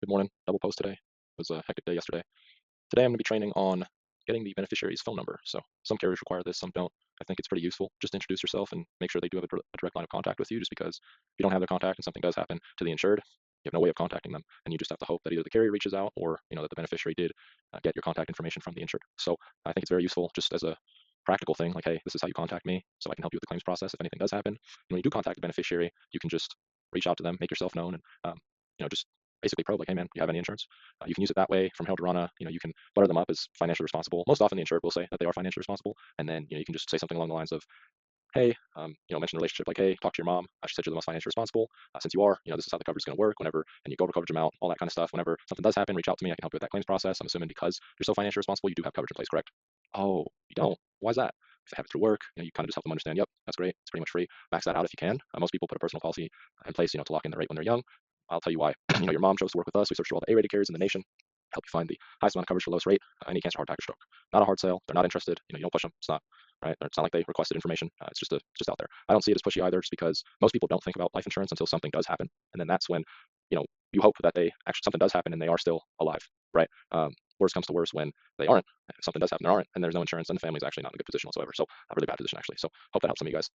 Good morning. Double post today. It was a hectic day yesterday. Today I'm going to be training on getting the beneficiary's phone number. So some carriers require this, some don't. I think it's pretty useful just to introduce yourself and make sure they do have a direct line of contact with you, just because if you don't have their contact and something does happen to the insured, you have no way of contacting them, and you just have to hope that either the carrier reaches out or that the beneficiary did get your contact information from the insured. So I think it's very useful just as a practical thing, like, hey, this is how you contact me, so I can help you with the claims process if anything does happen. And when you do contact the beneficiary, you can just reach out to them, make yourself known, and just basically probe like, hey man, do you have any insurance? You can use it that way from Hail to Rana. You can butter them up as financially responsible. Most often the insured will say that they are financially responsible, and then you can just say something along the lines of, hey, mention the relationship, like, hey, talk to your mom. She said you're the most financially responsible. Since you are, this is how the coverage is going to work. Whenever and you go over coverage amount, all that kind of stuff. Whenever something does happen, reach out to me. I can help you with that claims process. I'm assuming because you're so financially responsible, you do have coverage in place, correct? Oh, you don't. Why is that? If they have it through work, you kind of just help them understand. Yep, that's great. It's pretty much free. Max that out if you can. Most people put a personal policy in place, to lock in the rate when they're young. I'll tell you why. Your mom chose to work with us. We searched for all the A-rated carriers in the nation, help you find the highest amount of coverage for the lowest rate. Any cancer, heart attack, or stroke. Not a hard sale. They're not interested. You don't push them. It's not right. It's not like they requested information. It's just out there. I don't see it as pushy either, just because most people don't think about life insurance until something does happen, and then that's when you hope that they actually something does happen and they are still alive, right? Worst comes to worst when they aren't. If something does happen, there aren't, and there's no insurance, and the family's actually not in a good position whatsoever. So a really bad position actually. So hope that helps some of you guys.